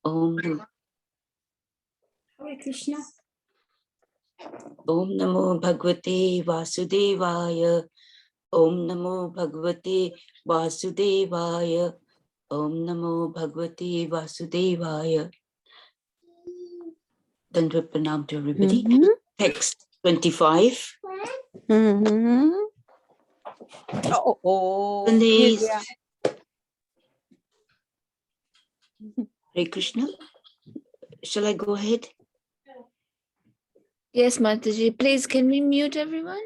Om Hare Krishna. Om Namo Bhagavate Vasudevaya. Om Namo Bhagavate Vasudevaya. Om Namo Bhagavate Vasudevaya. Dandvat Pranam to everybody. Text 25. Sundays. Hare Krishna. Shall I go ahead? Yes, Mataji. Please, can we mute everyone?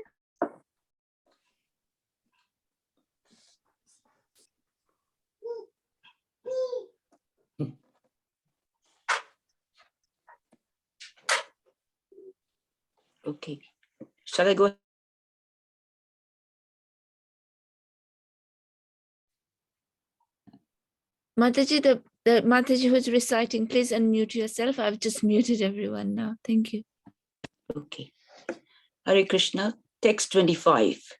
Okay. Shall I go? Mataji, the Mataji who's reciting, please unmute yourself. I've just muted everyone now. Thank you. Okay. Hare Krishna. Text 25.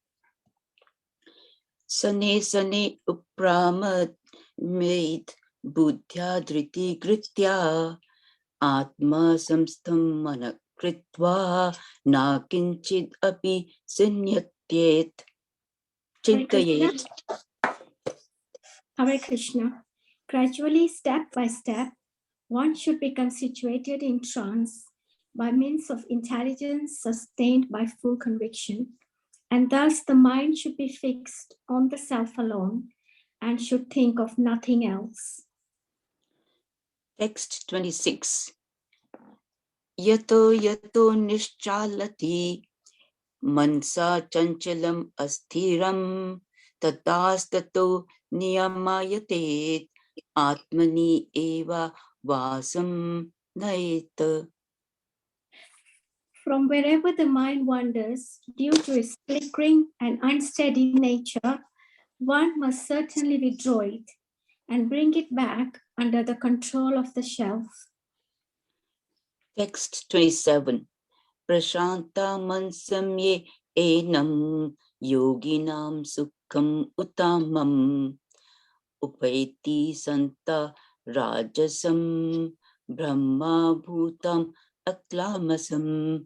Sane sane uprama made buddhya driti gritya atma samstam manakritva na kinchid api sinyatyet chintayet. Hare Krishna. Gradually, step by step, one should become situated in trance by means of intelligence sustained by full conviction. And thus the mind should be fixed on the self alone and should think of nothing else. Text 26. Yato yato nischalati mansa chanchalam asthiram tatastato niyamayate atmani eva vasam naeta. From wherever the mind wanders, due to its flickering and unsteady nature, one must certainly withdraw it and bring it back under the control of the self. Text 27. Prashanta mansamye enam yoginam sukham utamam upaiti santa rajasam brahma bhutam aklamasam.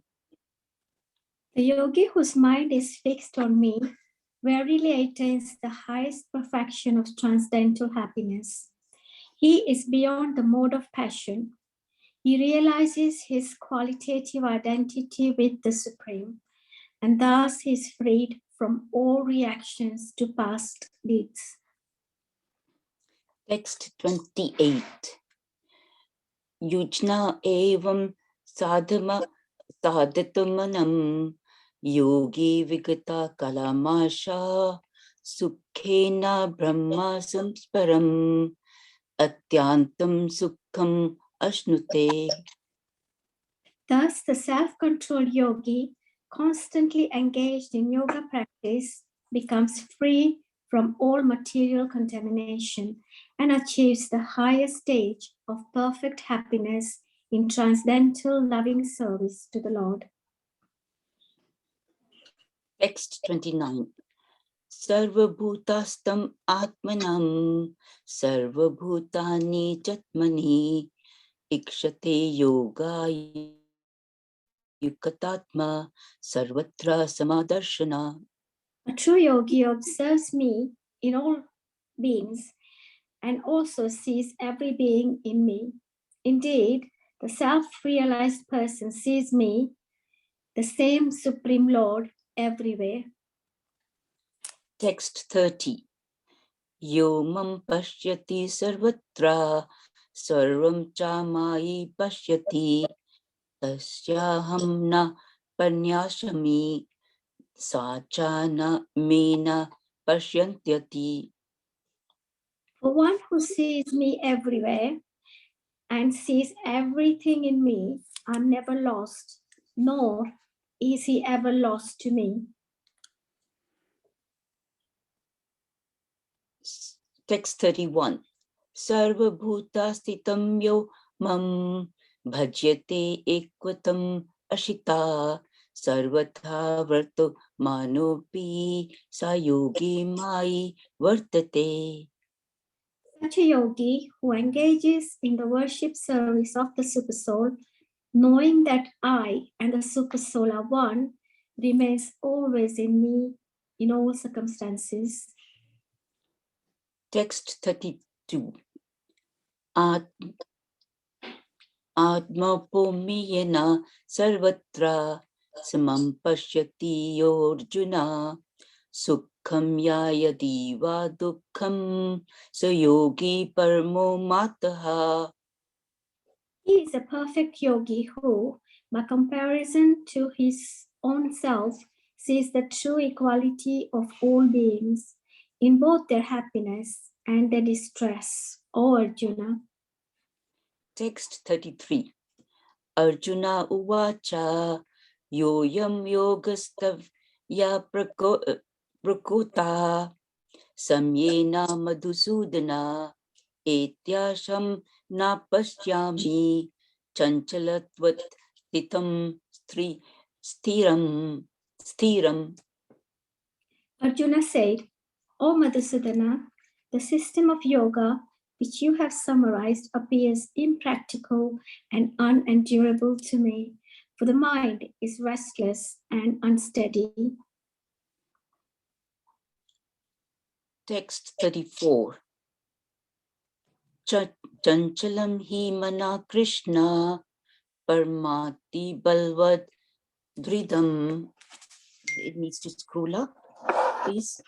The yogi whose mind is fixed on me verily attains the highest perfection of transcendental happiness. He is beyond the mode of passion. He realizes his qualitative identity with the Supreme, and thus he is freed from all reactions to past deeds. Text 28. Yujna evam sadhama sadhatamanam yogi vigata kalamasha sukhena brahma samsparam atyantam sukham ashnute. Thus, the self-controlled yogi, constantly engaged in yoga practice, becomes free from all material contamination and achieves the highest stage of perfect happiness in transcendental loving service to the Lord. Text 29. Sarvabhutastam atmanam sarvabhutani chatmani ikshate yoga yukatatma sarvatra samadarshana. A true yogi observes me in all beings and also sees every being in me. Indeed, the self-realized person sees me, the same Supreme Lord, everywhere. Text 30. Yo mam pashyati sarvatra sarvam cha mai pashyati tasyaham na panyashami sacha na mena pashyantyati. For one who sees me everywhere and sees everything in me, I'm never lost, nor is he ever lost to me. Text 31. Sarva bhuta stitam yo mam bhajyate ekvatam ashita sarvatha varto manopi sayogi mai vartate. Such a yogi who engages in the worship service of the Supersoul, knowing that I and the Supersoul are one, remains always in me in all circumstances. Text 32. Atmapomiyena sarvatra samam pashyati yorjuna sukham yayadi va dukkham sayogi parmo mataha. He is a perfect yogi who, by comparison to his own self, sees the true equality of all beings in both their happiness and their distress. O Arjuna. Text 33. Arjuna uvacha yoyam yogastav ya prakuta samyena madhusudana etyasham na pasyami chanchalatvat titam sthiram. Arjuna said, O Madhusudana, the system of yoga which you have summarized appears impractical and unendurable to me, for the mind is restless and unsteady. Text 34. Chanchalam hi mana Krishna parmati balvad dridam. It needs to scroll up, please.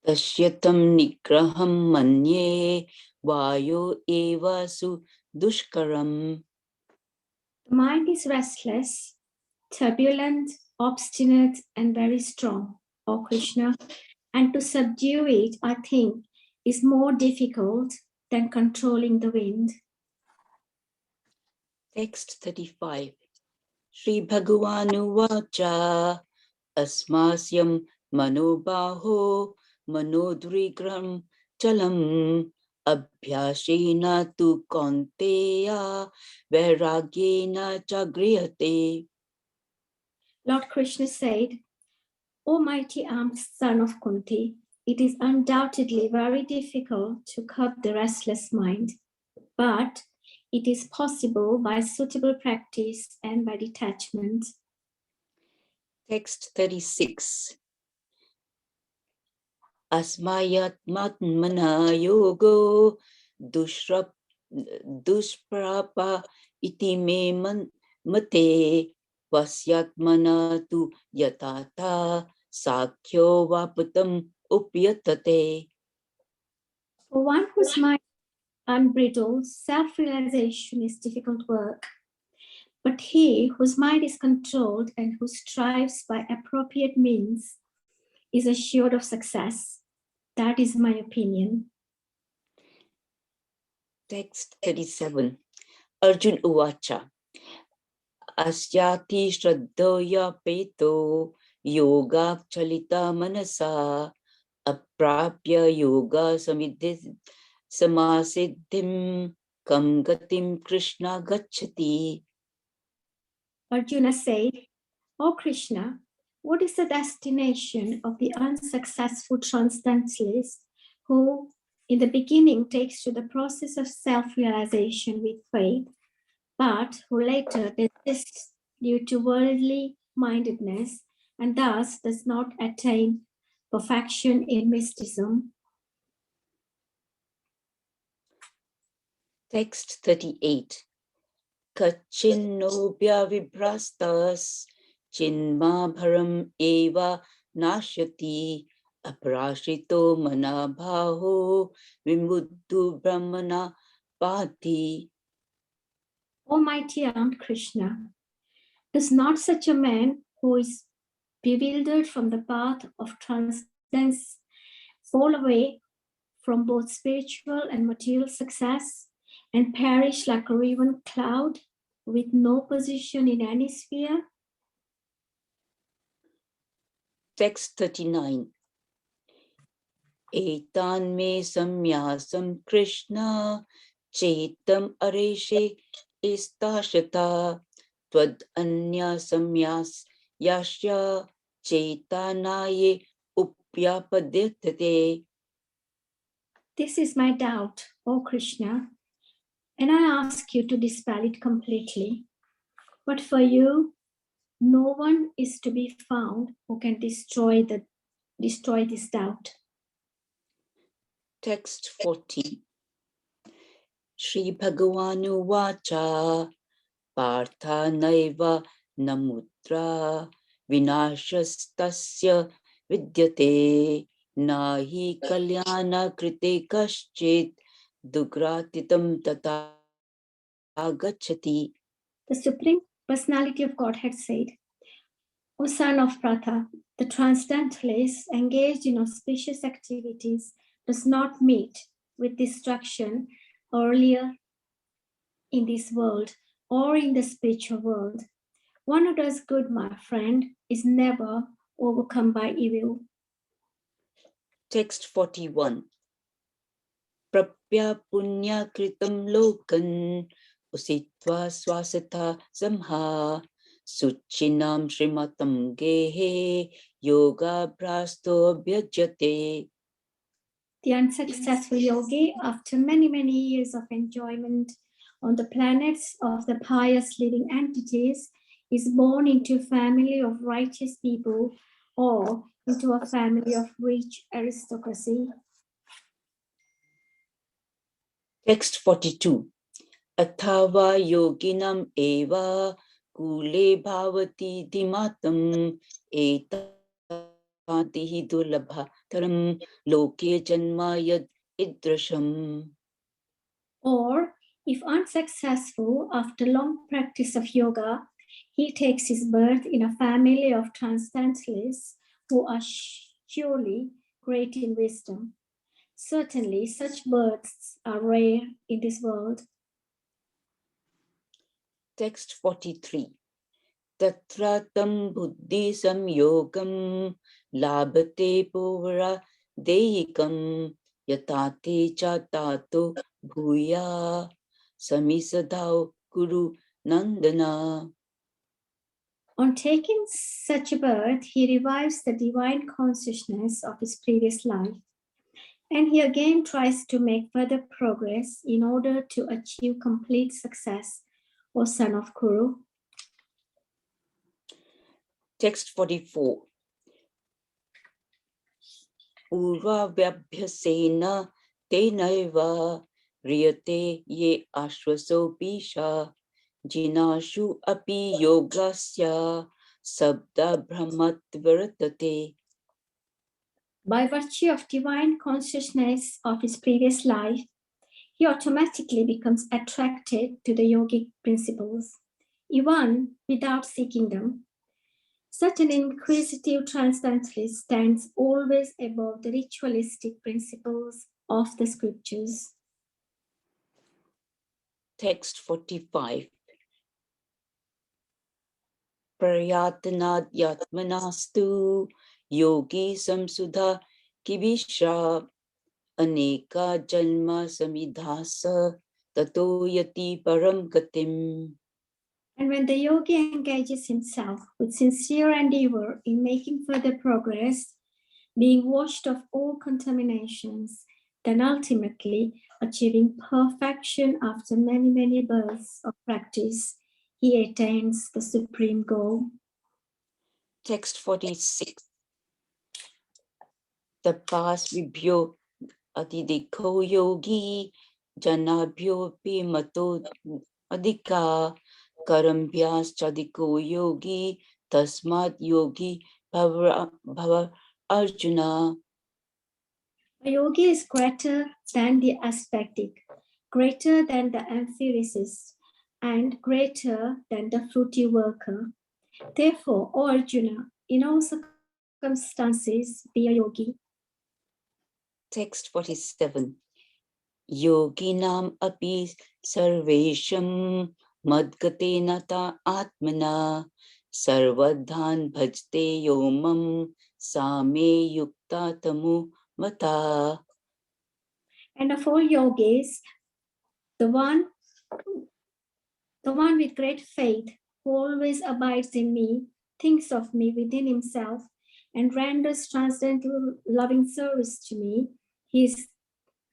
Tashyatam nigraham manye vayo eva su dushkaram. The mind is restless, turbulent, obstinate, and very strong, O Krishna, and to subdue it, I think, is more difficult than controlling the wind. Text 35. Sri Bhagavanu vacha asmasyam manobaho manodrigram chalam abhyashena tu kaunteya vairagyena chagriyate. Lord Krishna said, O mighty armed son of Kunti, it is undoubtedly very difficult to curb the restless mind, but it is possible by suitable practice and by detachment. Text 36. Asmayat matmana yogo dushprapa iti me mate vasyatmana tu yatata sakyo vaputam upyatate. For one whose mind is unbridled, self-realization is difficult work. But he whose mind is controlled and who strives by appropriate means is assured of success. That is my opinion. Text 37. Arjun uvacha asyati shraddhoya peto yoga chalita manasa aprapya yoga samasiddhim kam gatim Krishna gacchati. Arjuna said, O Krishna, what is the destination of the unsuccessful transcendentalist who, in the beginning, takes to the process of self-realization with faith, but who later desists due to worldly mindedness and thus does not attain perfection in mysticism? Text 38. Kachinobhya vibrastas chinma bharam eva nashyati aprashito manabhaho vimuddu brahmana pati. O mighty Aunt Krishna, does not such a man who is bewildered from the path of transcendence fall away from both spiritual and material success and perish like a raven cloud with no position in any sphere? Text 39. Etan me samyasam Krishna chetam areshe istashata tvad anya samyas yashya chetanaye vyapadyate. This is my doubt, O Krishna, and I ask you to dispel it completely. But for you, no one is to be found who can destroy this doubt. Text 40. Shri Bhagavanu Vacha Partha Naiva Namutra Vinashastasya Vidyate Nahi Kalyana Krite Kaschit Dugratitam Tata Gachati. The Supreme Personality of Godhead said, O son of Pratha, the transcendentalist engaged in auspicious activities does not meet with destruction earlier in this world or in the spiritual world. One who does good, my friend, is never overcome by evil. Text 41. Prapya punya kritam lokan usitva swasatha samha suchinam shrimatam gehe yoga prasto abhyajate. The unsuccessful yogi, after many, many years of enjoyment on the planets of the pious living entities, is born into a family of righteous people or into a family of rich aristocracy. Text 42. Athava yoginam eva kule bhavati dimatam etatihi dulabha taram loke janma yad idrasham. Or, if unsuccessful after long practice of yoga, he takes his birth in a family of transcendentalists who are surely great in wisdom. Certainly, such births are rare in this world. Text 43. Tatratam buddhi samyogam labhate puvara deikam yatate cha tato bhuya samisadhau guru nandana. On taking such a birth, he revives the divine consciousness of his previous life. And he again tries to make further progress in order to achieve complete success, O son of Kuru. Text 44. Urva vyabhyasena tenaiva riyate ye ashvaso pisha jinashu api yogasya sabda brahmat varatate. By virtue of divine consciousness of his previous life, he automatically becomes attracted to the yogic principles, even without seeking them. Such an inquisitive transcendentalist stands always above the ritualistic principles of the scriptures. Text 45. Prayatanad yatmanastu yogi samsudha kibisha aneka janma samidhasa tato yati param gatim. And when the yogi engages himself with sincere endeavor in making further progress, being washed of all contaminations, then ultimately achieving perfection after many, many births of practice, he attains the supreme goal. Text 46. Tapas vibhyo atidiko yogi janabhyo pi mato adhika karambhyas chadiko yogi tasmat yogi bhava Arjuna. A yogi is greater than the ascetic, greater than the empiricist, and greater than the fruity worker. Therefore, O Arjuna, in all circumstances, be a yogi. Text 47. Yoginam api sarvesham madgatena ta atmana sarvadhan bhajte yomam same yukta tamu mata. And of all yogis, the one with great faith who always abides in me, thinks of me within himself, and renders transcendental loving service to me. He's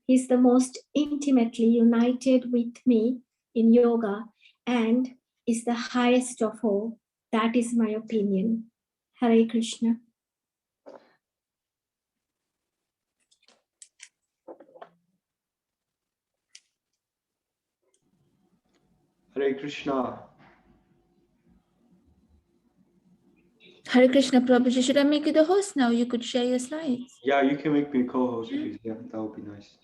the most intimately united with me in yoga and is the highest of all. That is my opinion. Hare Krishna. Hare Krishna. Hare Krishna, Prabhuji. Should I make you the host now? You could share your slides. Yeah, you can make me a co-host, please. Yeah, that would be nice.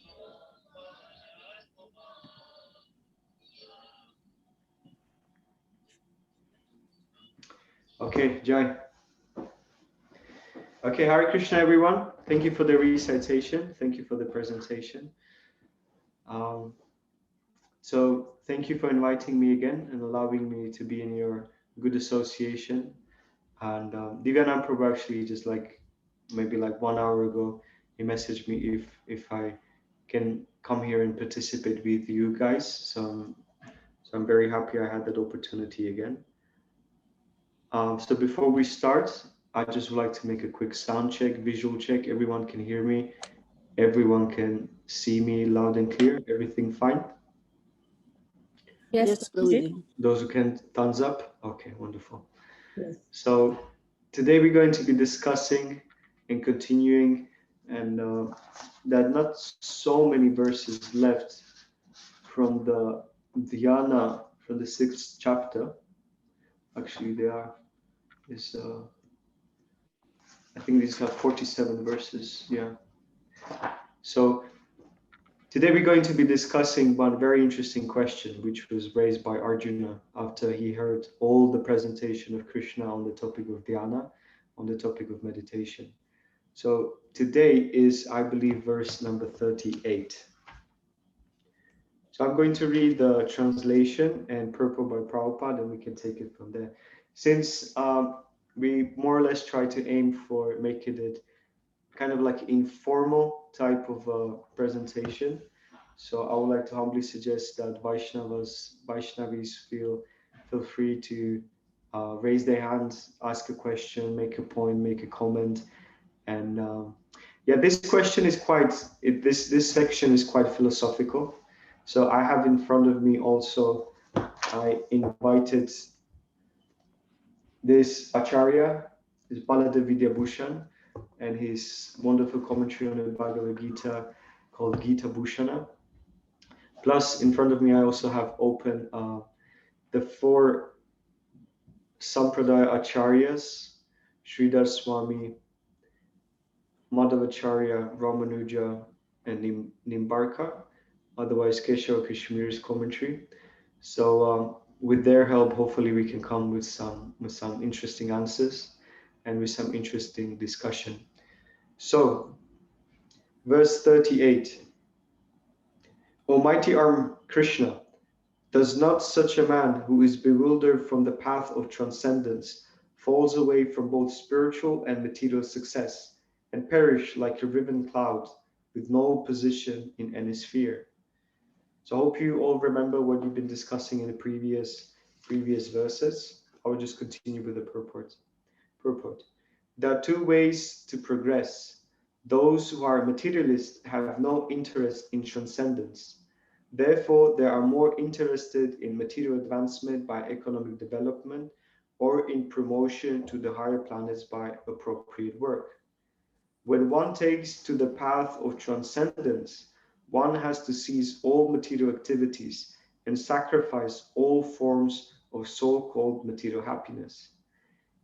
Okay, Jai. Okay, Hare Krishna, everyone. Thank you for the recitation. Thank you for the presentation. So thank you for inviting me again and allowing me to be in your good association. And Divyanand Prabhu actually just like maybe like 1 hour ago, he messaged me if I can come here and participate with you guys. So I'm very happy I had that opportunity again. So before we start, I just would like to make a quick sound check, visual check. Everyone can hear me. Everyone can see me loud and clear. Everything fine? Yes, Prabhuji. Those who can, thumbs up. Okay, wonderful. Yes. So today we're going to be discussing and continuing, and there are not so many verses left from the dhyana from the 6th chapter. Actually, there are. I think these are 47 verses. Yeah. So today we're going to be discussing one very interesting question which was raised by Arjuna after he heard all the presentation of Krishna on the topic of dhyana, on the topic of meditation. So today is, I believe, verse number 38. So I'm going to read the translation and purport by Prabhupada, and we can take it from there. Since we more or less try to aim for making it kind of like informal type of presentation. So I would like to humbly suggest that Vaishnavis feel free to raise their hands, ask a question, make a point, make a comment. And yeah, this question is this section is quite philosophical. So I have in front of me also, I invited this Acharya, is Baladev Vidyabhushan, and his wonderful commentary on the Bhagavad Gita called Gita Bhushana. Plus, in front of me, I also have open the 4 Sampradaya Acharyas, Sridhar Swami, Madhavacharya, Ramanuja, and Nimbarka, otherwise Keshava Kashmir's commentary. So with their help, hopefully we can come with some interesting answers and with some interesting discussion. So, verse 38. Almighty arm Krishna, does not such a man who is bewildered from the path of transcendence falls away from both spiritual and material success and perish like a riven cloud with no position in any sphere? So I hope you all remember what you've been discussing in the previous verses. I will just continue with the purport. There are 2 ways to progress. Those who are materialists have no interest in transcendence. Therefore, they are more interested in material advancement by economic development or in promotion to the higher planets by appropriate work. When one takes to the path of transcendence, one has to cease all material activities and sacrifice all forms of so-called material happiness.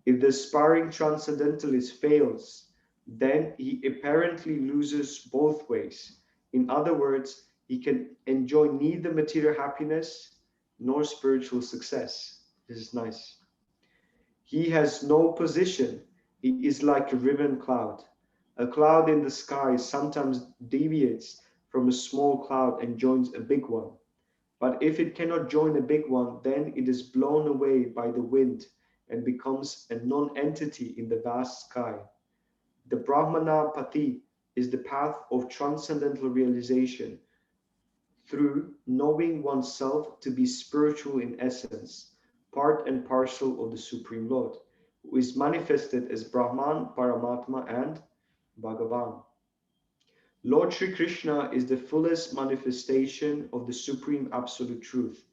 If the aspiring transcendentalist fails, then he apparently loses both ways. In other words, he can enjoy neither material happiness nor spiritual success. This is nice. He has no position. He is like a riven cloud. A cloud in the sky sometimes deviates from a small cloud and joins a big one. But if it cannot join a big one, then it is blown away by the wind and becomes a non-entity in the vast sky. The Brahmana Pati is the path of transcendental realization through knowing oneself to be spiritual in essence, part and parcel of the Supreme Lord. who is manifested as Brahman, Paramatma, and Bhagavan. Lord Sri Krishna is the fullest manifestation of the Supreme Absolute Truth,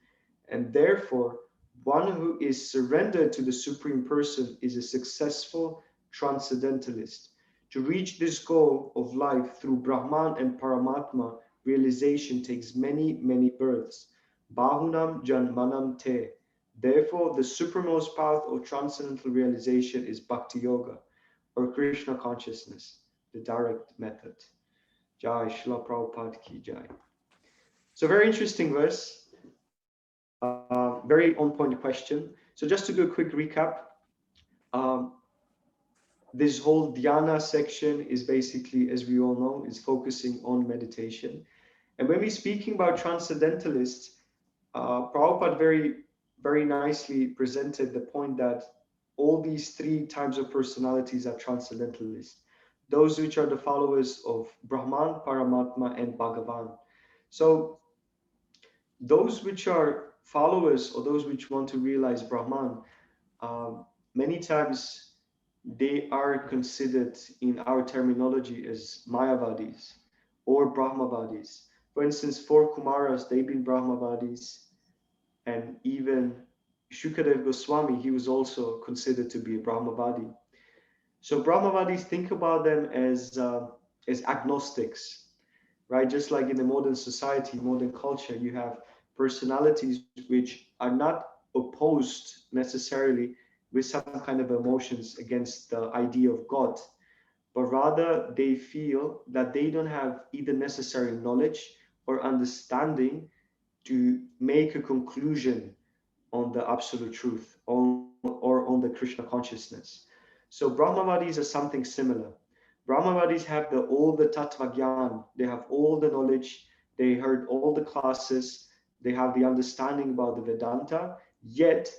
and therefore, one who is surrendered to the Supreme Person is a successful transcendentalist. To reach this goal of life through Brahman and Paramatma, realization takes many, many births. Bahunam Janmanam Te. Therefore, the supremmost path of transcendental realization is Bhakti Yoga, or Krishna consciousness, the direct method. Jai Srila Prabhupada Ki Jai. So very interesting verse, very on point question. So just to do a quick recap, this whole dhyana section is basically, as we all know, is focusing on meditation. And when we're speaking about transcendentalists, Prabhupada very nicely presented the point that all these three types of personalities are transcendentalists. Those which are the followers of Brahman, Paramatma, and Bhagavan. So those which are followers or those which want to realize Brahman, many times they are considered in our terminology as Mayavadis or Brahmavadis. For instance, 4 Kumaras, they've been Brahmavadis, and even Shukadev Goswami, he was also considered to be a Brahmavadi. So Brahmavadis, think about them as agnostics, right? Just like in the modern society, modern culture, you have personalities which are not opposed necessarily with some kind of emotions against the idea of God, but rather they feel that they don't have either necessary knowledge or understanding to make a conclusion on the absolute truth or on the Krishna consciousness. So Brahmavadis are something similar. Brahmavadis have all the Tattva Gyan, they have all the knowledge, they heard all the classes, they have the understanding about the Vedanta, yet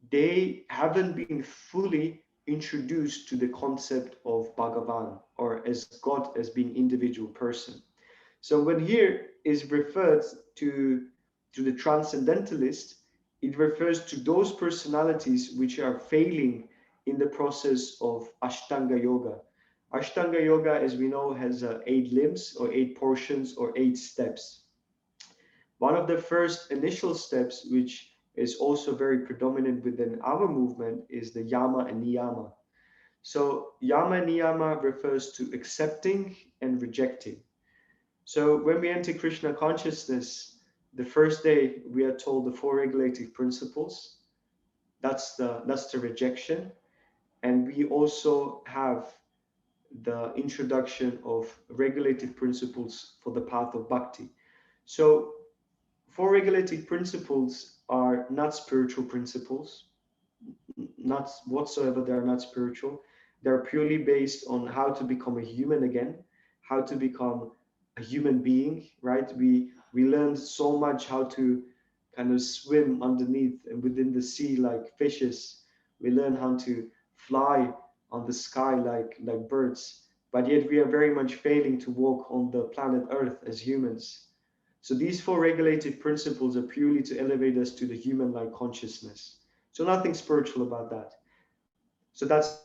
they haven't been fully introduced to the concept of Bhagavan, or as God as being individual person. So when here is referred to the transcendentalist, it refers to those personalities which are failing in the process of Ashtanga Yoga. Ashtanga Yoga, as we know, has 8 limbs or 8 portions or 8 steps. One of the first initial steps, which is also very predominant within our movement, is the Yama and Niyama. So Yama and Niyama refers to accepting and rejecting. So when we enter Krishna consciousness, the first day we are told the 4 regulative principles. That's the rejection. And we also have the introduction of regulative principles for the path of bhakti. So 4 regulative principles are not spiritual principles, not whatsoever. They are not spiritual. They're purely based on how to become a human again, how to become a human being, right? We learned so much how to kind of swim underneath and within the sea like fishes. We learn how to fly on the sky like birds, but yet we are very much failing to walk on the planet Earth as humans. So these 4 regulative principles are purely to elevate us to the human-like consciousness. So nothing spiritual about that. So that's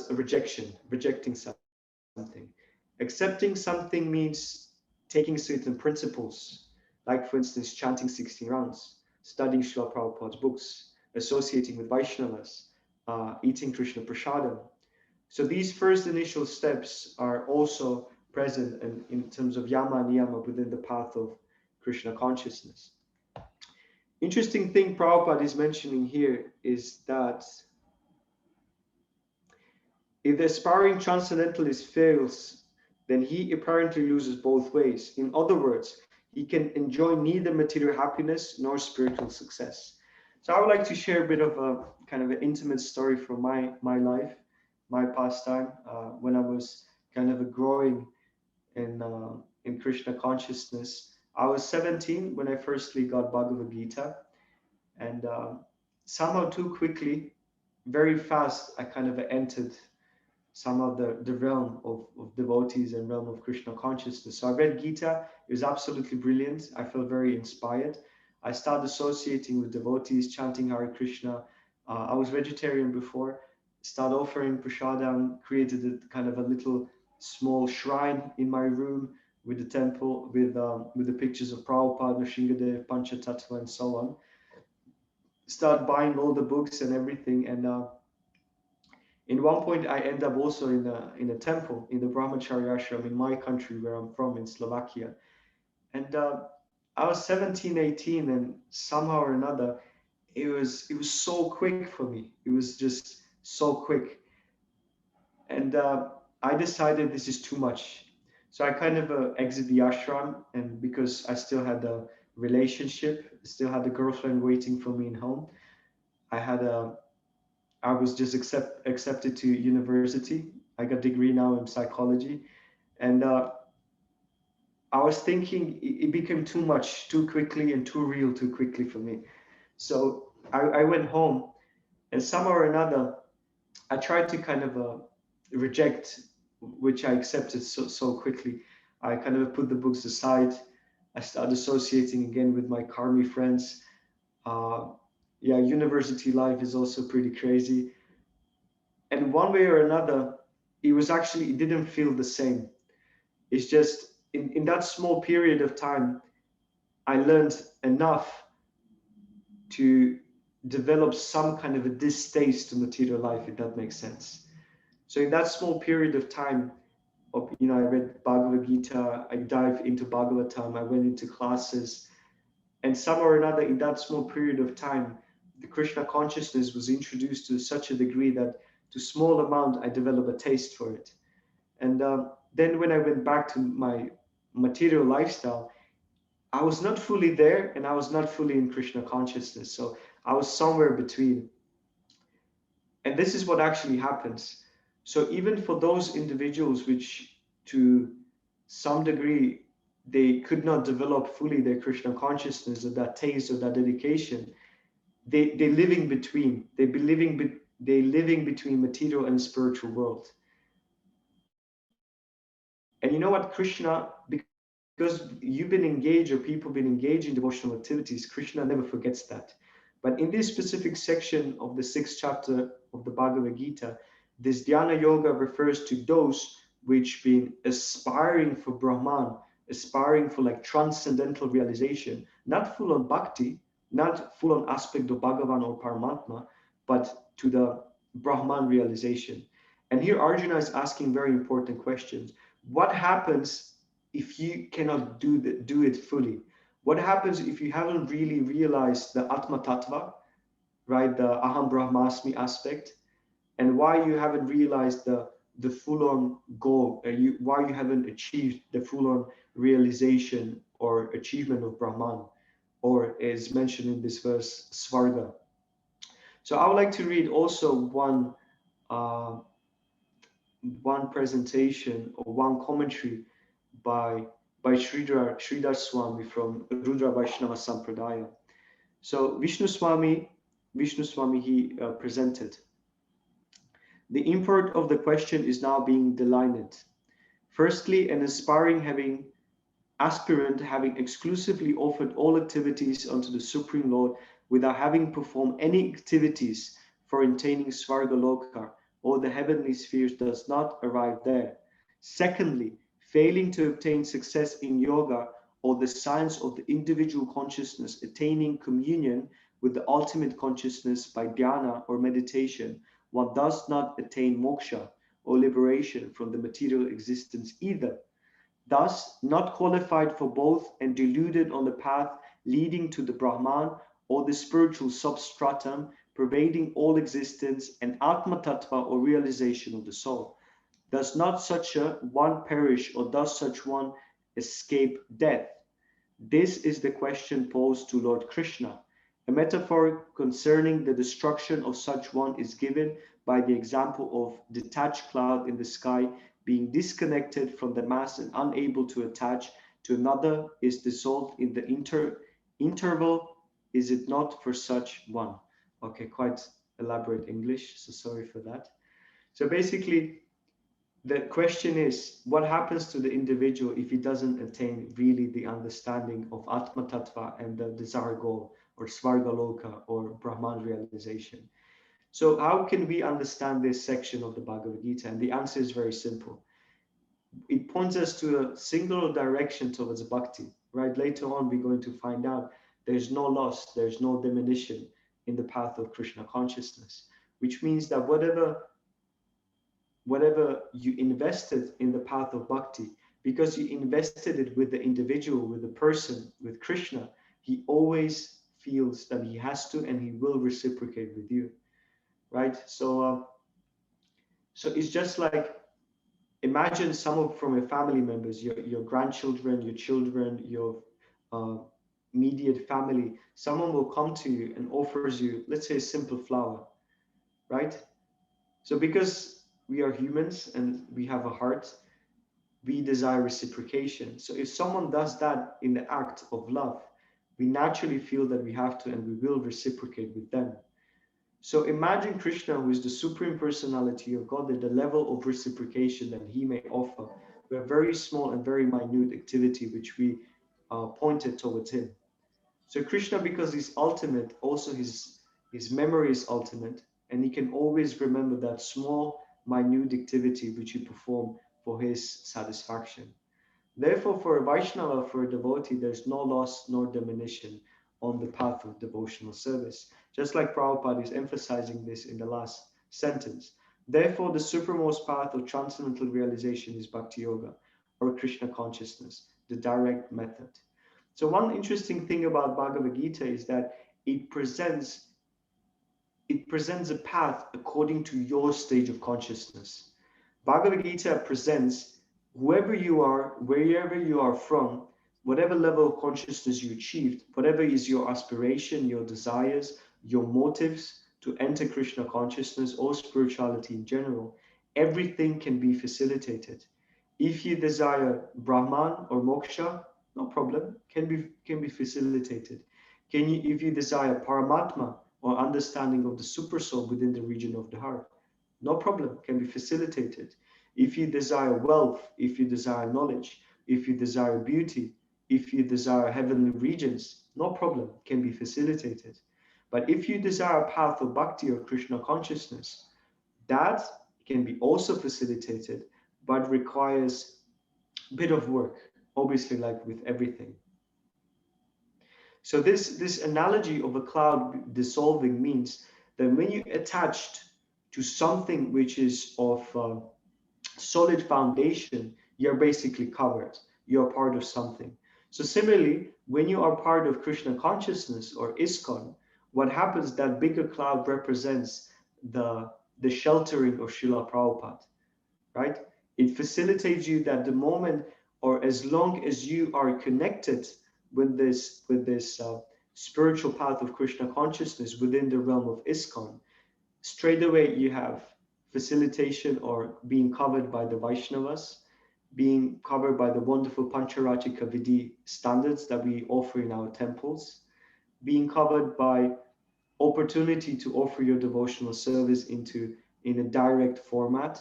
a rejection, rejecting something. Accepting something means taking certain principles, like for instance, chanting 16 rounds, studying Srila Prabhupada's books, associating with Vaishnavas, eating Krishna Prasadam. So these first initial steps are also present in terms of Yama and Niyama within the path of Krishna consciousness. Interesting thing Prabhupada is mentioning here is that if the aspiring transcendentalist fails, then he apparently loses both ways. In other words, he can enjoy neither material happiness nor spiritual success. So I would like to share a bit of a kind of an intimate story from my life, my pastime, when I was kind of growing in Krishna consciousness. I was 17 when I firstly got Bhagavad Gita, and somehow too quickly, very fast, I kind of entered some of the realm of devotees and realm of Krishna consciousness. So I read Gita. It was absolutely brilliant. I felt very inspired. I started associating with devotees, chanting Hare Krishna. I was vegetarian before, start offering prasadam, created a kind of a little small shrine in my room with the temple, with the pictures of Prabhupada, Nrsingadev, Panchatattva, and so on. Start buying all the books and everything, and in one point I end up also in a temple in the Brahmacharya ashram in my country where I'm from, in Slovakia. And I was 17, 18, and somehow or another, it was so quick for me. It was just so quick. And I decided this is too much. So I kind of exit the ashram, and because I still had a relationship, still had a girlfriend waiting for me in home, I was just accepted to university. I got a degree now in psychology, and I was thinking it became too much, too quickly, and too real too quickly for me. So I went home, and somehow or another, I tried to kind of reject, which I accepted so quickly. I kind of put the books aside. I started associating again with my karmi friends. Yeah, university life is also pretty crazy. And one way or another, it didn't feel the same. It's just in that small period of time, I learned enough to develop some kind of a distaste to material life, if that makes sense. So in that small period of time, I read Bhagavad Gita, I dived into Bhagavatam, I went into classes, and somehow or another, in that small period of time, the Krishna consciousness was introduced to such a degree that to small amount, I developed a taste for it. And then when I went back to my material lifestyle, I was not fully there and I was not fully in Krishna consciousness. So I was somewhere between. And this is what actually happens. So even for those individuals which to some degree they could not develop fully their Krishna consciousness or that taste or that dedication, they living between. They living between material and spiritual world. And you know what, Krishna, because you've been engaged or people been engaged in devotional activities, Krishna never forgets that. But in this specific section of the 6th chapter of the Bhagavad Gita, this dhyana yoga refers to those which been aspiring for Brahman, aspiring for like transcendental realization, not full on bhakti, not full on aspect of Bhagavan or Paramatma, but to the Brahman realization. And here Arjuna is asking very important questions. What happens if you cannot do it fully? What happens if you haven't really realized the Atma Tattva, right? The Aham Brahmasmi aspect, and why you haven't realized the full-on goal, why you haven't achieved the full-on realization or achievement of Brahman, or as mentioned in this verse, Svarga. So I would like to read also one presentation or one commentary by Sridhar Swami from Rudra Vaishnava Sampradaya. So Vishnu Swami, he presented. The import of the question is now being delineated. Firstly, an aspirant having exclusively offered all activities unto the Supreme Lord without having performed any activities for attaining Svargaloka or the heavenly spheres does not arrive there. Secondly, failing to obtain success in yoga or the science of the individual consciousness attaining communion with the ultimate consciousness by dhyana or meditation, one does not attain moksha or liberation from the material existence either. Thus, not qualified for both and deluded on the path leading to the Brahman or the spiritual substratum pervading all existence and Atma Tattva or realization of the soul. Does not such a one perish or does such one escape death? This is the question posed to Lord Krishna. A metaphor concerning the destruction of such one is given by the example of detached cloud in the sky being disconnected from the mass and unable to attach to another is dissolved in the interval. Is it not for such one? Okay, quite elaborate English, so sorry for that. So basically, the question is, what happens to the individual if he doesn't attain really the understanding of Atma Tattva and the desired goal, or Svargaloka, or Brahman realization? So how can we understand this section of the Bhagavad Gita? And the answer is very simple. It points us to a singular direction towards bhakti, right? Later on, we're going to find out there's no loss, there's no diminution in the path of Krishna consciousness, which means that whatever you invested in the path of bhakti, because you invested it with the individual, with the person, with Krishna, he always feels that he has to and he will reciprocate with you, right? So it's just like, imagine someone from your family members, your grandchildren, your children, your immediate family, someone will come to you and offers you, let's say, a simple flower, right? So because we are humans and we have a heart, we desire reciprocation. So if someone does that in the act of love, we naturally feel that we have to and we will reciprocate with them. So imagine Krishna, who is the supreme personality of God, at the level of reciprocation that he may offer with a very small and very minute activity which we pointed towards him. So Krishna, because he's ultimate, also his memory is ultimate, and he can always remember that small, minute activity which you perform for his satisfaction. Therefore, for a Vaishnava, for a devotee, there's no loss nor diminution on the path of devotional service. Just like Prabhupada is emphasizing this in the last sentence. Therefore, the supremmost path of transcendental realization is Bhakti Yoga, or Krishna consciousness, the direct method. So one interesting thing about Bhagavad Gita is that it presents a path according to your stage of consciousness. Bhagavad Gita presents whoever you are, wherever you are from, whatever level of consciousness you achieved, whatever is your aspiration, your desires, your motives to enter Krishna consciousness or spirituality in general, everything can be facilitated. If you desire Brahman or moksha, no problem, can be facilitated. If you desire Paramatma or understanding of the super soul within the region of the heart, no problem, can be facilitated. If you desire wealth, if you desire knowledge, if you desire beauty, if you desire heavenly regions, no problem, can be facilitated. But if you desire a path of bhakti or Krishna consciousness, that can be also facilitated, but requires a bit of work, obviously, like with everything. So this analogy of a cloud dissolving means that when you attached to something which is of solid foundation, you're basically covered. You're part of something. So similarly, when you are part of Krishna consciousness or ISKCON, what happens, that bigger cloud represents the sheltering of Srila Prabhupada, right? It facilitates you that the moment, or as long as you are connected with this spiritual path of Krishna consciousness within the realm of ISKCON, straight away you have facilitation or being covered by the Vaishnavas, being covered by the wonderful Pancharachika Vidhi standards that we offer in our temples, being covered by opportunity to offer your devotional service in a direct format.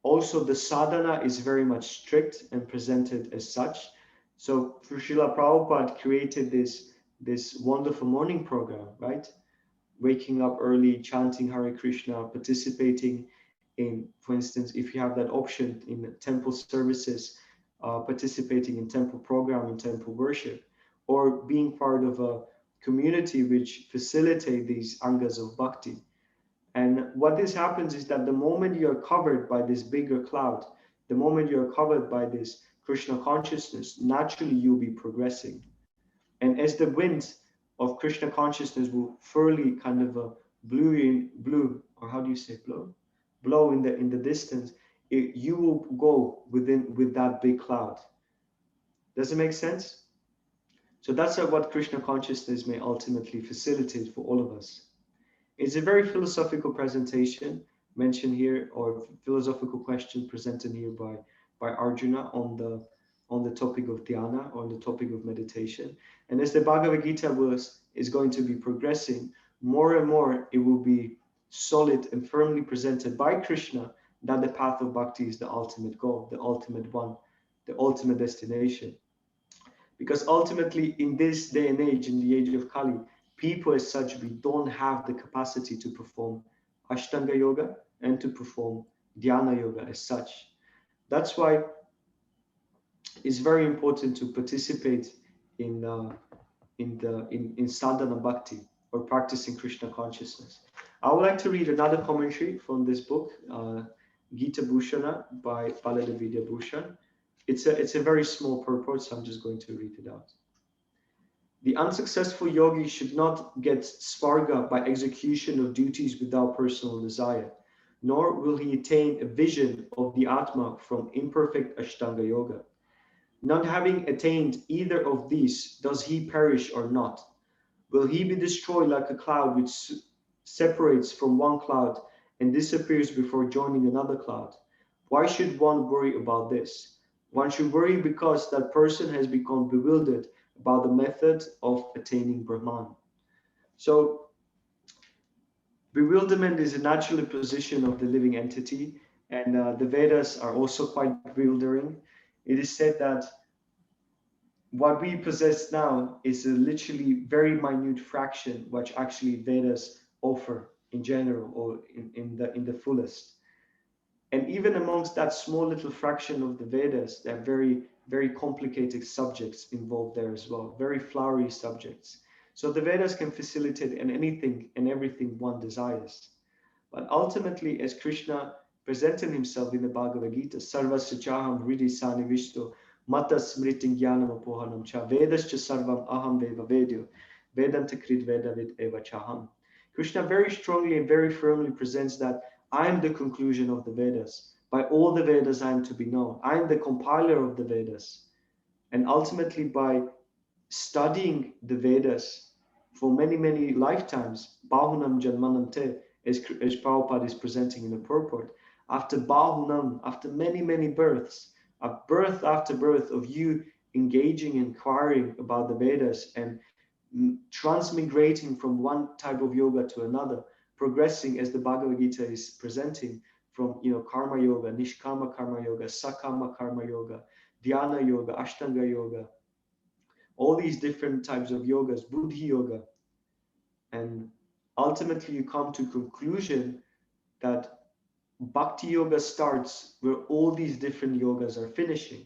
Also, the sadhana is very much strict and presented as such. So Srila Prabhupada created this wonderful morning program, right? Waking up early, chanting Hare Krishna, participating in, for instance, if you have that option in temple services, participating in temple program, in temple worship, or being part of a community which facilitate these angas of bhakti. And what this happens is that the moment you are covered by this bigger cloud, the moment you are covered by this Krishna consciousness, naturally you'll be progressing. And as the wind of Krishna consciousness will furly kind of blue, or how do you say blow in the distance, you will go with that big cloud. Does it make sense? So that's what Krishna consciousness may ultimately facilitate for all of us. It's a very philosophical presentation mentioned here, or philosophical question presented here by Arjuna on the topic of dhyana, on the topic of meditation. And as the Bhagavad Gita is going to be progressing, more and more it will be solid and firmly presented by Krishna that the path of bhakti is the ultimate goal, the ultimate one, the ultimate destination. Because ultimately, in this day and age, in the age of Kali, people as such, we don't have the capacity to perform Ashtanga yoga and to perform dhyana yoga as such. That's why it's very important to participate in sadhana bhakti, or practicing Krishna consciousness. I would like to read another commentary from this book, Gita Bhushana by Baladev Vidya Bhushan. It's a very small purport, so I'm just going to read it out. The unsuccessful yogi should not get svarga by execution of duties without personal desire, nor will he attain a vision of the Atma from imperfect Ashtanga yoga. Not having attained either of these, does he perish or not? Will he be destroyed like a cloud which separates from one cloud and disappears before joining another cloud? Why should one worry about this? One should worry because that person has become bewildered about the method of attaining Brahman. So bewilderment is a natural position of the living entity, and the Vedas are also quite bewildering. It is said that what we possess now is a literally very minute fraction which actually Vedas offer in general, or in the fullest. And even amongst that small little fraction of the Vedas, there are very, very complicated subjects involved there as well, very flowery subjects. So the Vedas can facilitate in anything and everything one desires. But ultimately, as Krishna presented himself in the Bhagavad Gita, Sarvasya chaham hridi sanivishto mata smriting jnanam apohanam cha vedascha sarvam aham veva vedyo vedanta krit vedavid eva chaham. Krishna very strongly and very firmly presents that I am the conclusion of the Vedas. By all the Vedas I am to be known. I am the compiler of the Vedas. And ultimately, by studying the Vedas for many, many lifetimes, Bahunam Janmanam Te, as Prabhupada is presenting in the purport, after Bahunam, after many, many births, a birth after birth of you engaging, inquiring about the Vedas and transmigrating from one type of yoga to another, progressing as the Bhagavad Gita is presenting from karma yoga, nishkama karma yoga, sakama karma yoga, dhyana yoga, ashtanga yoga, all these different types of yogas, buddhi yoga. And ultimately you come to conclusion that bhakti yoga starts where all these different yogas are finishing,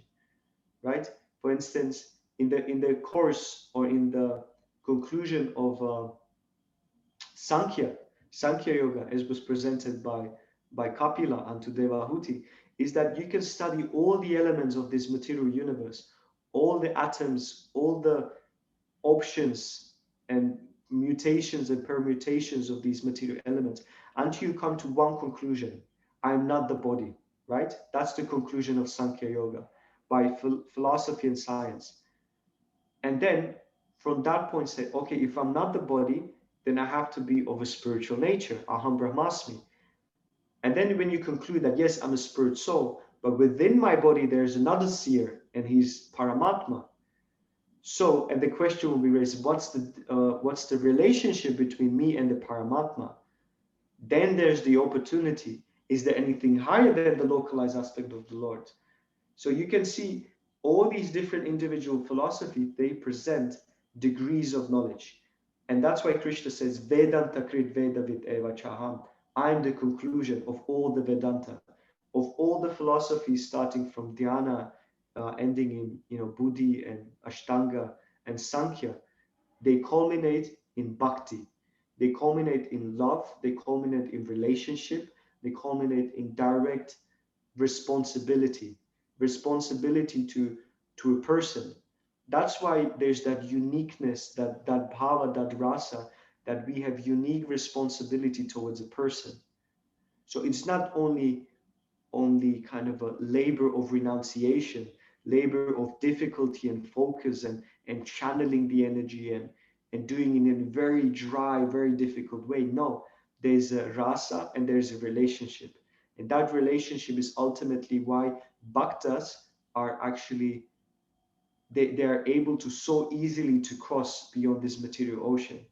right? For instance, in the course or in the conclusion of Sankhya yoga, as was presented by Kapila unto Devahuti, is that you can study all the elements of this material universe, all the atoms, all the options and mutations and permutations of these material elements until you come to one conclusion: I am not the body, right? That's the conclusion of Sankhya yoga by philosophy and science. And then from that point say, okay, if I'm not the body, then I have to be of a spiritual nature, aham brahmasmi. And then when you conclude that, yes, I'm a spirit soul, but within my body, there's another seer and he's Paramatma. So, and the question will be raised, what's the relationship between me and the Paramatma? Then there's the opportunity. Is there anything higher than the localized aspect of the Lord? So you can see all these different individual philosophies, they present degrees of knowledge. And that's why Krishna says, Vedanta krit vedavid eva chaham. I am the conclusion of all the Vedanta, of all the philosophies starting from dhyana, ending in buddhi and ashtanga and sankhya. They culminate in bhakti. They culminate in love. They culminate in relationship. They culminate in direct responsibility to a person. That's why there's that uniqueness, that bhava, that rasa, that we have unique responsibility towards a person. So it's not only kind of a labor of renunciation, labor of difficulty and focus and channeling the energy and doing it in a very dry, very difficult way. No, there's a rasa and there's a relationship. And that relationship is ultimately why bhaktas are actually, they are able to so easily to cross beyond this material ocean.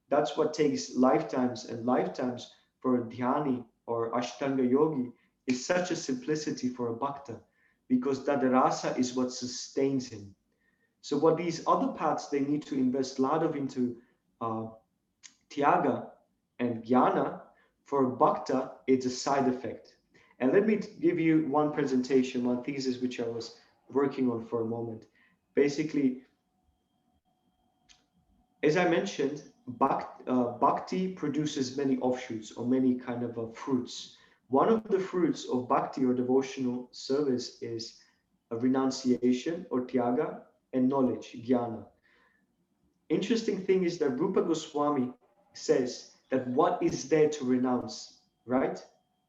That's what takes lifetimes and lifetimes for a dhyani or ashtanga yogi, is such a simplicity for a bhakta, because that rasa is what sustains him. So what these other paths, they need to invest a lot of into tyaga and jnana For bhakta, it's a side effect. And let me give you one presentation, one thesis which I was working on for a moment. Basically, as I mentioned, bhakti produces many offshoots or many kind of fruits. One of the fruits of bhakti or devotional service is a renunciation or tyaga and knowledge, jnana. Interesting thing is that Rupa Goswami says that what is there to renounce, right?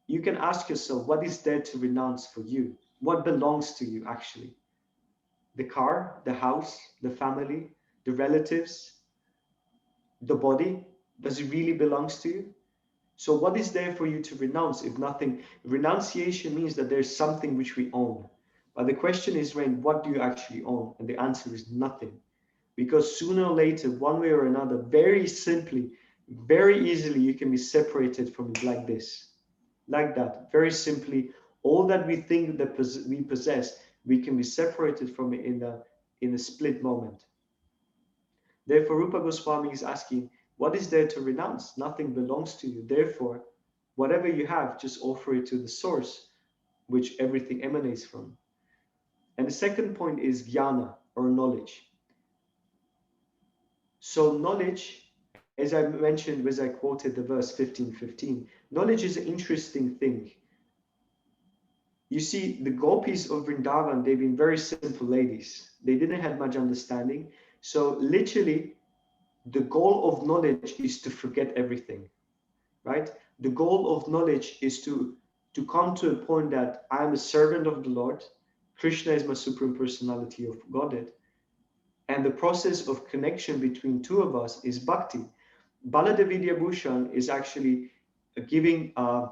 You can ask yourself, what is there to renounce for you? What belongs to you actually? The car, the house, the family, the relatives, the body, does it really belongs to you? So what is there for you to renounce if nothing? Renunciation means that there's something which we own. But the question is, Rain, what do you actually own? And the answer is nothing. Because sooner or later, one way or another, very simply, very easily, you can be separated from it like this, like that. Very simply, all that we think that we possess, we can be separated from it in a split moment. Therefore, Rupa Goswami is asking, what is there to renounce? Nothing belongs to you. Therefore, whatever you have, just offer it to the source, which everything emanates from. And the second point is jnana, or knowledge. So knowledge, as I mentioned, as I quoted the verse 15:15, knowledge is an interesting thing. You see, the gopis of Vrindavan, they've been very simple ladies. They didn't have much understanding. So literally, the goal of knowledge is to forget everything, right? The goal of knowledge is to come to a point that I am a servant of the Lord. Krishna is my supreme personality of Godhead. And the process of connection between two of us is bhakti. Baladevidya Bhushan is actually giving an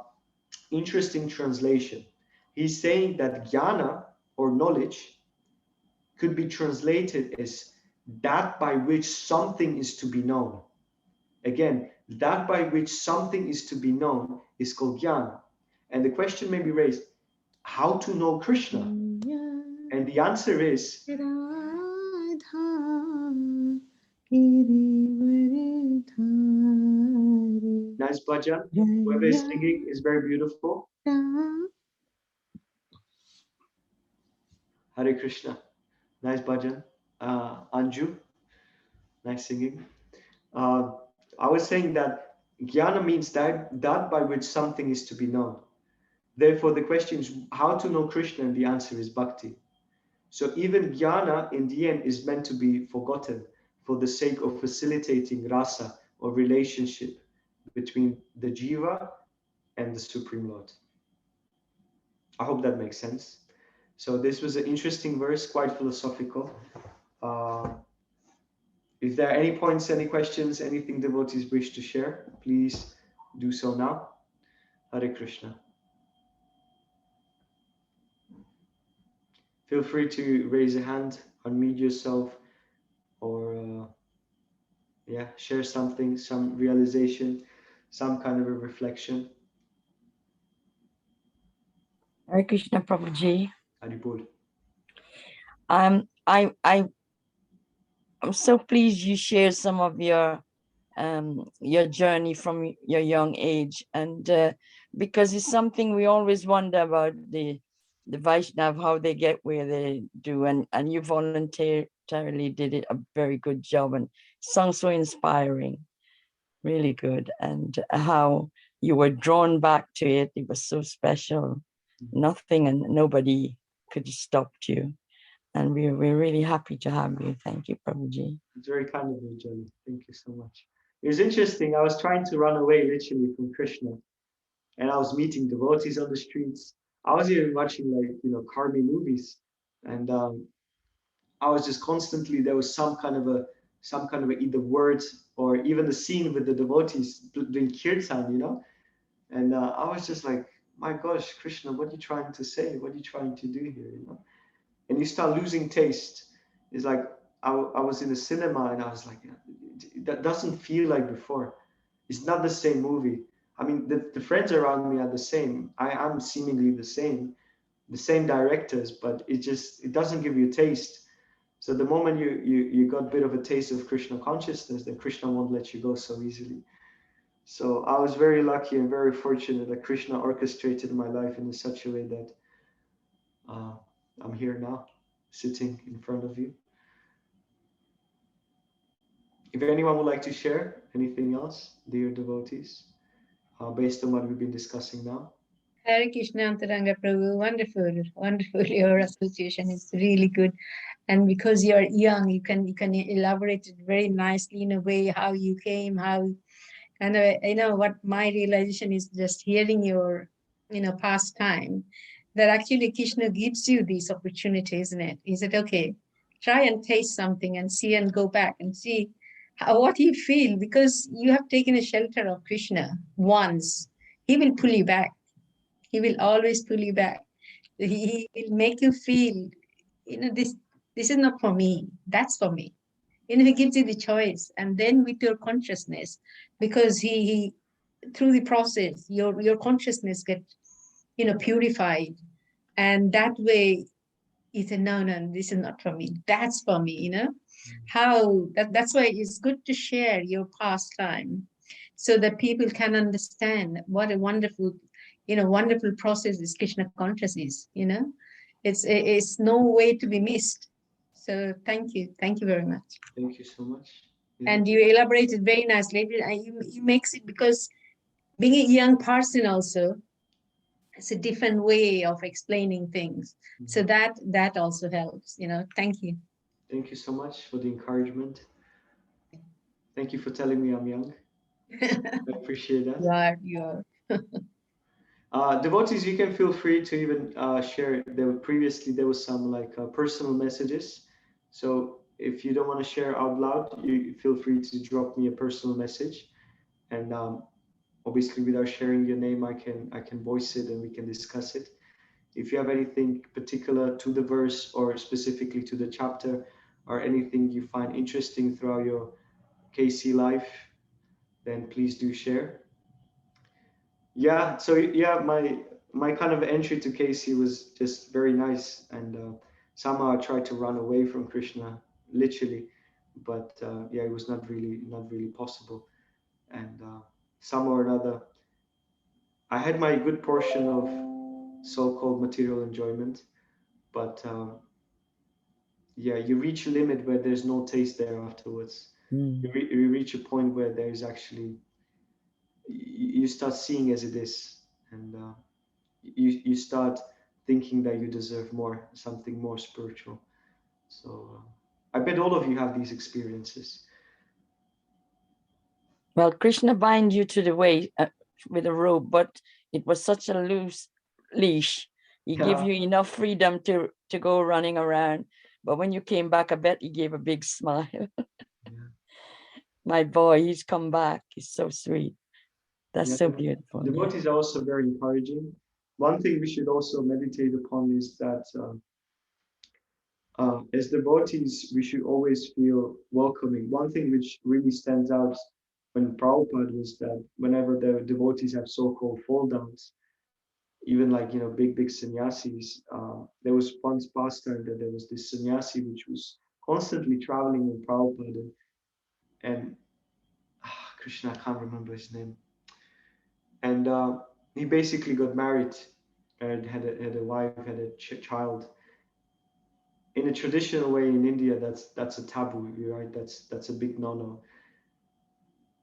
interesting translation. He's saying that jnana, or knowledge, could be translated as that by which something is to be known. Again, that by which something is to be known is called jnana. And the question may be raised, how to know Krishna? And the answer is, nice bhajan. Whoever is singing is very beautiful. Hare Krishna. Nice bhajan. Anju, nice singing. I was saying that jnana means that by which something is to be known. Therefore, the question is how to know Krishna, and the answer is bhakti. So even jnana in the end is meant to be forgotten for the sake of facilitating rasa, or relationship between the jiva and the Supreme Lord. I hope that makes sense. So this was an interesting verse, quite philosophical. If there are any points, any questions, anything devotees wish to share, please do so now. Hare Krishna. Feel free to raise a hand, unmute yourself, or share something, some realization, some kind of a reflection. Hare Krishna, Prabhuji. Haribol. I'm so pleased you shared some of your journey from your young age, and because it's something we always wonder about the Vaishnav, how they get where they do, and you voluntarily did it a very good job, and sounds so inspiring, really good, and how you were drawn back to it. It was so special. Nothing and nobody could have stopped you. And we're really happy to have you. Thank you, Prabhuji. It's very kind of you, Jenny. Thank you so much. It was interesting. I was trying to run away literally from Krishna, and I was meeting devotees on the streets. I was even watching Karmi movies, and I was just constantly, there was some kind of a either words or even the scene with the devotees doing kirtan, and I was just like, my gosh, Krishna, what are you trying to say? What are you trying to do here? And you start losing taste. It's like I was in the cinema and I was like, that doesn't feel like before. It's not the same movie. I mean, the friends around me are the same. I'm seemingly the same directors, but it doesn't give you a taste. So the moment you got a bit of a taste of Krishna consciousness, then Krishna won't let you go so easily. So I was very lucky and very fortunate that Krishna orchestrated my life in such a way that uh, I'm here now, sitting in front of you. If anyone would like to share anything else, dear devotees, based on what we've been discussing now. Hare Krishna, Antaranga Prabhu, wonderful, wonderful. Your association is really good, and because you're young, you can elaborate it very nicely in a way how you came, how, and what my realization is just hearing your past time, that actually Krishna gives you these opportunities, isn't it? He said, okay, try and taste something and see and go back and see what you feel, because you have taken a shelter of Krishna once. He will pull you back. He will always pull you back. He will make you feel, this is not for me, that's for me. He gives you the choice, and then with your consciousness, because he through the process, your consciousness get purified, and that way he said, no, this is not for me, that's for me. That's why it's good to share your pastime, so that people can understand what a wonderful process is Krishna consciousness. It's no way to be missed. So thank you very much. Thank you so much. And you elaborated very nicely. You makes it, because being a young person also, it's a different way of explaining things. So that also helps. Thank you. Thank you so much for the encouragement. Thank you for telling me I'm young. I appreciate that. You are. Devotees, you can feel free to even share. There was some like personal messages. So if you don't want to share out loud, you feel free to drop me a personal message, and obviously without sharing your name, I can voice it and we can discuss it. If you have anything particular to the verse or specifically to the chapter, or anything you find interesting throughout your KC life, then please do share. Yeah, so yeah, my kind of entry to KC was just very nice, and somehow I tried to run away from Krishna, literally, but yeah, it was not really possible, and somehow or another, I had my good portion of so-called material enjoyment, but yeah, you reach a limit where there's no taste there afterwards. You reach a point where there's actually, you start seeing as it is, and you start thinking that you deserve more, something more spiritual. So I bet all of you have these experiences. Well, Krishna bind you to the way with a rope, but it was such a loose leash. He gave you enough freedom to go running around. But when you came back, I bet he gave a big smile. Yeah. My boy, he's come back. He's so sweet. That's Yeah. so beautiful. Devotees are also very encouraging. One thing we should also meditate upon is that as devotees, we should always feel welcoming. One thing which really stands out when Prabhupada was that whenever the devotees have so-called fall downs, even like big sannyasis, there was once pastime that there was this sannyasi which was constantly traveling with Prabhupada, and Krishna, I can't remember his name, and he basically got married and had a wife, had a child. In a traditional way in India, that's a taboo, right? That's a big no-no.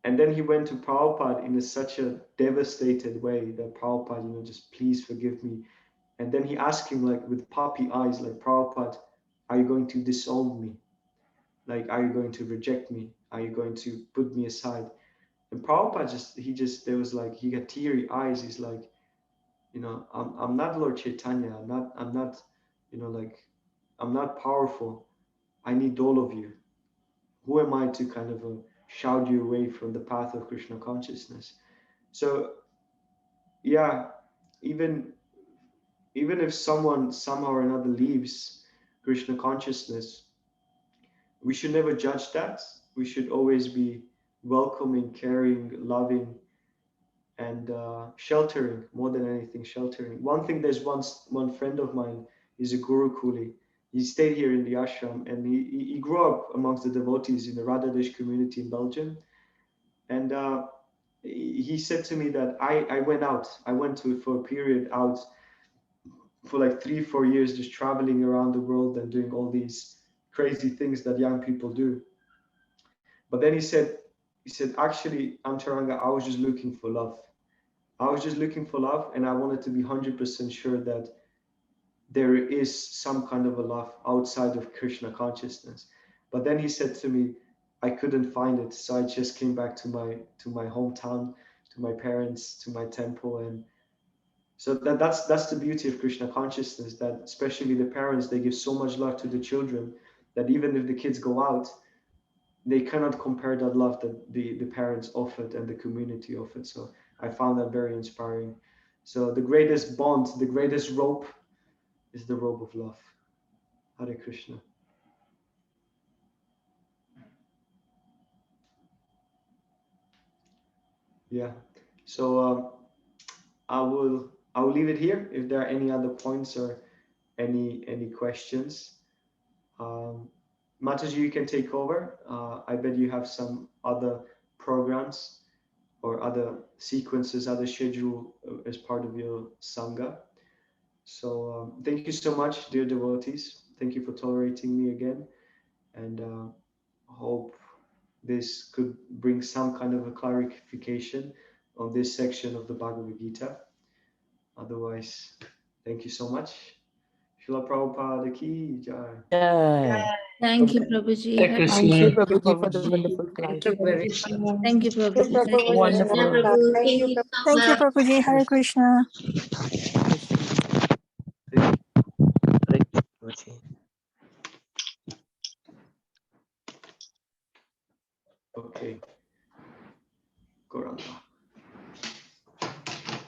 And then he went to Prabhupada in such a devastated way that Prabhupada, just please forgive me. And then he asked him like with puppy eyes, like, Prabhupada, are you going to disown me? Like, are you going to reject me? Are you going to put me aside? And Prabhupada there was like, he got teary eyes. He's like, I'm not Lord Chaitanya. I'm not, like, I'm not powerful. I need all of you. Who am I to kind of shout you away from the path of Krishna consciousness? So yeah, even if someone somehow or another leaves Krishna consciousness, we should never judge that. We should always be welcoming, caring, loving, and sheltering, more than anything, sheltering. One thing, there's one friend of mine, he's a Guru Kuli. He stayed here in the ashram, and he grew up amongst the devotees in the Radhadesh community in Belgium. And he said to me that I went to for a period out for like 3-4 years, just traveling around the world and doing all these crazy things that young people do. But then he said, actually, Antaranga, I was just looking for love. I was just looking for love, and I wanted to be 100% sure that there is some kind of a love outside of Krishna consciousness. But then he said to me, I couldn't find it, so I just came back to my hometown, to my parents, to my temple. And so that's the beauty of Krishna consciousness, that especially the parents, they give so much love to the children that even if the kids go out, they cannot compare that love that the parents offered and the community offered. So I found that very inspiring. So the greatest bond, the greatest rope is the rope of love. Hare Krishna. Yeah. So I will leave it here. If there are any other points or any questions, Mataji, you can take over. I bet you have some other programs or other sequences, other schedule as part of your Sangha. So thank you so much, dear devotees. Thank you for tolerating me again. And hope this could bring some kind of a clarification on this section of the Bhagavad Gita. Otherwise, thank you so much. Srila Prabhupada ki jai. Yeah. Thank you, Prabhuji. Hare Happy- Krishna. Thank you, Prabhuji, for the wonderful Thank you very much. Thank you, Prabhuji. Wonderful. Thank you, Prabhuji. Hare Krishna.